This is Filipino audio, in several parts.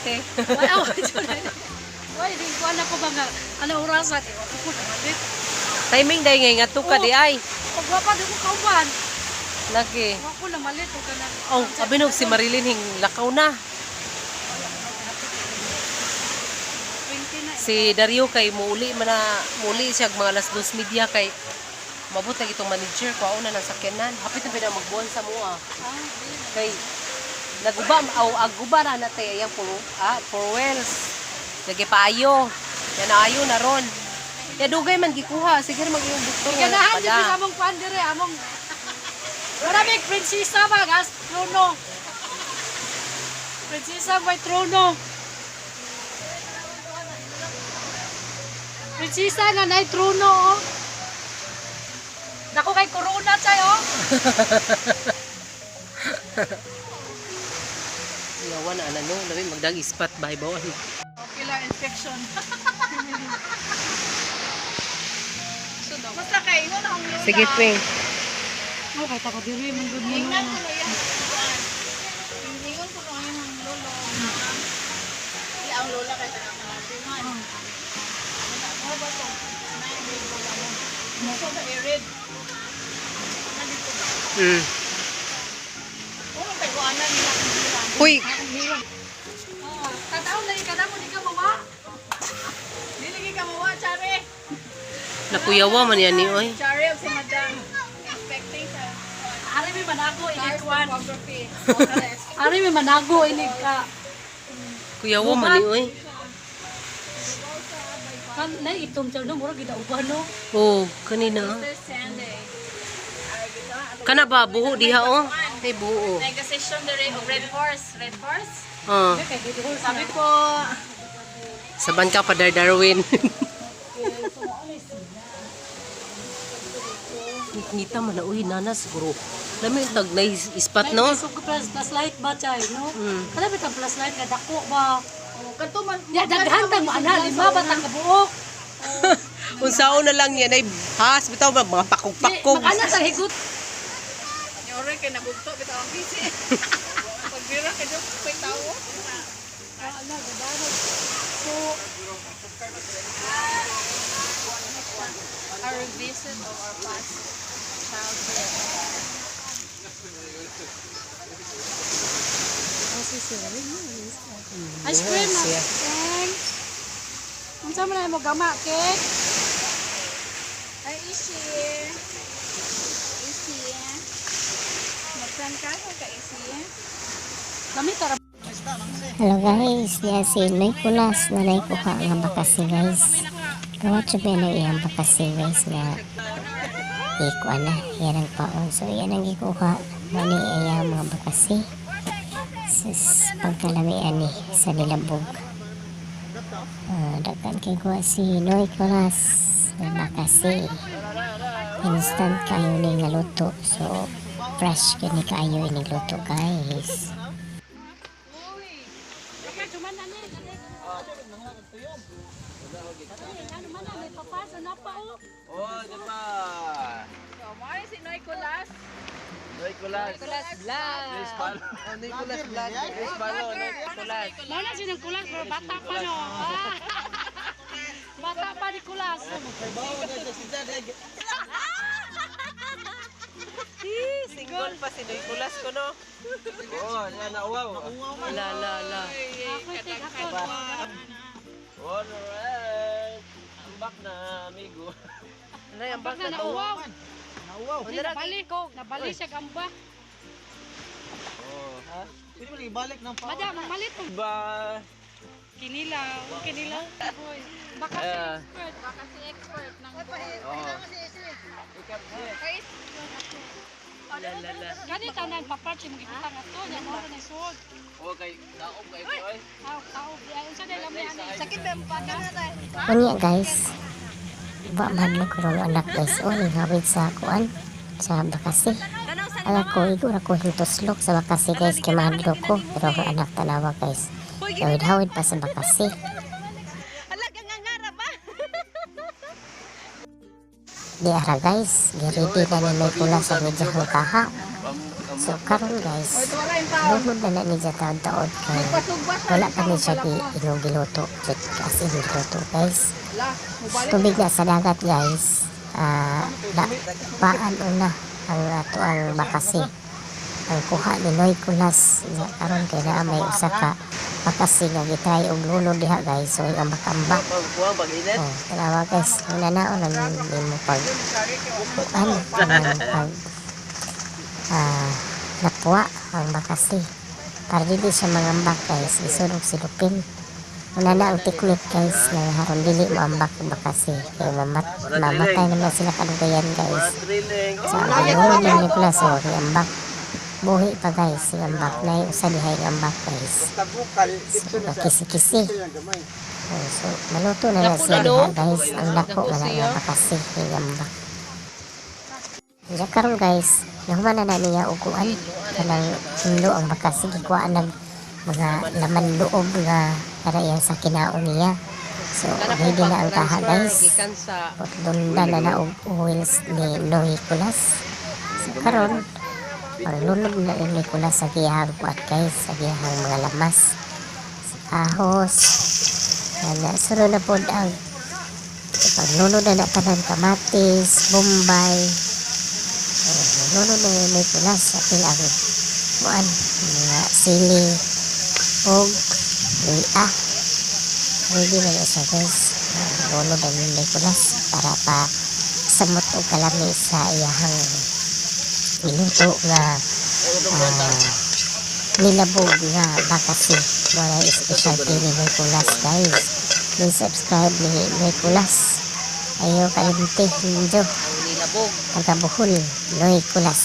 te. Wala ako dyan. Wala, hindi ko anak ko ba nga. Ano orasan? Ako ko namalit. Timing dahil ngay nga to ka di ay. Pag wapa, di ko kauban. Lagi. Ako namalit. Huwag ka na. Oh, abinog si Marilyn hing lakaw na. 20 na. Si Dario kay muuli siya mga alas 2:30 kay mabot na itong manager ko una ng sakyanan. Hapit na pina magbuwan sa mua. Kay naguba aguba na natay yang four wheels. Lagi paayo. Yan ayo na ron. Ya dugay man gikuha. Sige mag yung doktor. Ganahan yung pinamong pandere. Among maraming prinsesa ba? Gas, trono. Prinsesa by trono. Prinsesa nga na trono. Oh. Dako kay corona chay oh. Yawan na no, labi magdag ispat bahay bawon. Okay lang infection. Basta kay ingon ang lola. Sige, Twing. Oh, kay taka diri man gud mo. Ingon ko no yan ang lolo. Di ang lola kay taga Piman. Ano ba to? Nay may lola mo. Mo sa irid. Oh, kay kuanan nila ang bilang. Uy, Oh, tataw na ikada mo di ka mawa. Dili ka mawa, Chare. nakuyawa man yan ni oy. Chare og si Madam. Expecting sa Ari mi manago inig kwan. photography. Ari mi manago inig ka. Kuyawa man ni oy. Kan na itom tel no mura gid uban no. Oh, kanina. This Sunday. Kana ba buho diha oh? Kay buho. Negotiation dere og Red Horse. Red Horse? Ah, Kay di hol Sabi ko, saban ka pa Darwin. Ngita man na uy nana siguro. Lami tag na ispat no. So plus light ba chay no? Kada bitang plus light nga dako ba. kanto man. Ya daghan tang ana lima ba tang kabuok. Unsaon na lang yan ay has bitaw ba mga pakog-pakog. Ana sa higot. Nyore kay nabugto bitaw ang busy. Pagbira kay do koy tawo. Ana gadano. So Our visit of our past childhood. ice cream na. Yes, Thanks. Unsa man ay mo gama cake? Ay, Ishi. Ishi. Magsan ka ka Ishi. Lami tara. Hello guys, yan si Nicolas na naikuha nga bakasi guys. Kawat siya ba na iyang bakasi guys nga ikuha na, yan ang paon. So yan ang ikuha, mani iyang mga bakasi. Sis pagkalamian ni sa nilabog. Dagan kay kuha si Nicolas na bakasi. Instant kayo ni nga luto. So fresh kini kayo ini luto guys. Oh, diba? So, mao si Nicolas. Nicolas. Nicolas Vlog. Chris Palo. Oh, Nicolas Vlog. Chris Palo. Nicolas. Mana sinang kulas pero bata pa no. Bata pa ni kulas. Single pa si Nicolas ko no. Oh, yan na, wow. La. Ako tik ako. Alright. Ang back na, amigo. Ano yung Bak na nauwaw. Di nabali ko. Nabali siya gamba. Oh. Madam, malit ko. Ba? Kinilaw. Hoy. Baka si Eh. expert. Baka si expert ng Oh. Ikat La. Kani tanan paparchi mo gikita nga to. Yan mo na sword. Okay, daog kayo ito ay. Tao. Ay unsa day lami ani. sakit ba pa na tayo. Kanya guys, ba madlo ko rong anak guys, o hawid sa kuan sa bakasi. Ala ko igo ra ko hintoslok sa bakasi guys, kay madlo ko pero ang anak tanawa guys. Hawid pa sa bakasi. Di ara guys, giridi na ni may pula sa medyo kaha. So karon guys, lumod na ni sa taon-taon kay wala pa ni siya inyong giluto. As in giluto guys. Tubig na sa dagat guys. Paan una ang ato ang bakasi. Ang kuha ni Noy Kulas nga karon kay naa may usa ka bakasi nga gitry og lunod diha guys. So ang bakamba. Kuwang pag-init. Oh, tanawa guys, nananaon ang mo pag napwa ang bakasi para dili siya mangambak guys, isunod silupin. Una na ang technique guys na haron dili maambak ang bakasi kaya mamatay naman sila kalugayan guys. So ang lunod ni Kulas o iambak buhi pa guys, iambak na yung usa diha iambak guys. So kisi-kisi. So maluto na na siya diha guys, ang dako na na bakasi iambak. Diya karon guys, nahuman na niya uguan kanang hinlo ang bakasi gikuhaan ng mga laman loob nga para yan sa kinaon niya. So ready na ang taha guys. Dunda na og oils ni Noy Kulas. So karon paglunod na ni Kulas sa gihang kuat guys, sa gihang mga lamas, ahos. Sunod na pod ang paglunod na tanan kamatis, bombay. Lunod na may Kulas sa pilang buwan mga sili og luya. Ready na siya guys. Lunod na may Kulas para pa samot o kalami sa iyahang iluto nga nilabog nga bakasi. Wala specialty ni Noy Kulas guys. Please subscribe ni Noy Kulas. Ayaw kalimutin ninyo. Pagkabuhol, Noy Kulas.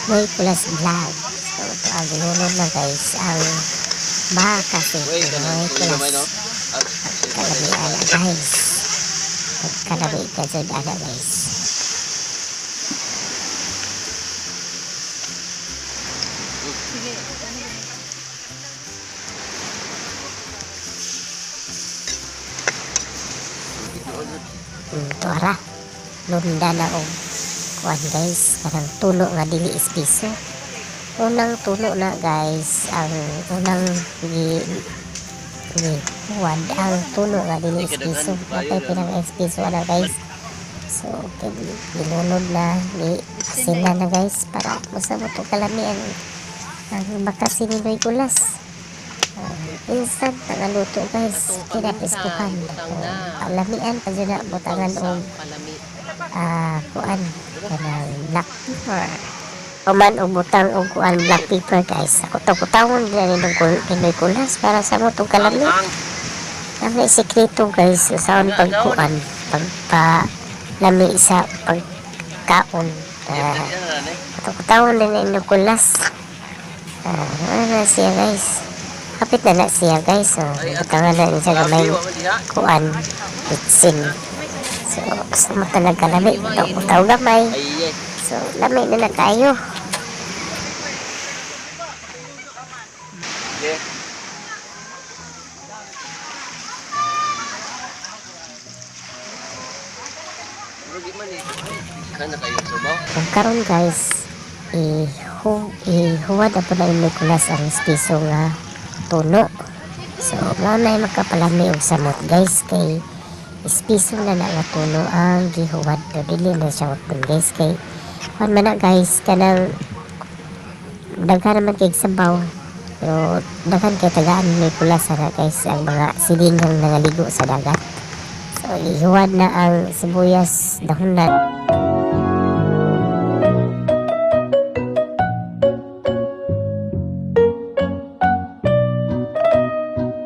Noy Kulas vlog. So ito ang ginunod na guys ang bakasi Noy Kulas. Kalabi ana guys. Kalabi kajod ana guys. Tuara lunda na og kuan guys, karang tulo nga dili espiso. Unang tulo na guys, ang unang kuan ang tulo nga dili espiso. Patay pinang espiso na guys. So dinunod na ni sila na guys para masabot og kalami ang bakasi ni Noy Kulas. Instant nangaluto guys, pinapiskuhan. Alamian pa dyan na butangan o kuan kanang black pepper. Kuman o butang o kuan black pepper guys. Kutaw-kutawon din ni Noy Kulas para sa mo itong kalami. Ang may sekreto guys sa pagkuan, pagpalami sa pagkaon. Kutaw-kutawon din ni Noy Kulas. Ano na siya guys. Kapit na siya guys. So butangan na siya gamay kuan pitsin. So sama talaga lami. Utaw gamay. So lami na tayo. Kung karon guys, ihuwad na po na Noy Kulas ang espiso nga tuno. So mao na makapalami og samot guys kay espiso na nga tuno ang gihuwad. Dili na siya utol guys kay man na guys kanang daghan naman kay sabaw pero daghan kay tagaan ni Noy Kulas na guys ang mga silingang nangaligo sa dagat. So ihuwad na ang sibuyas, dahonan.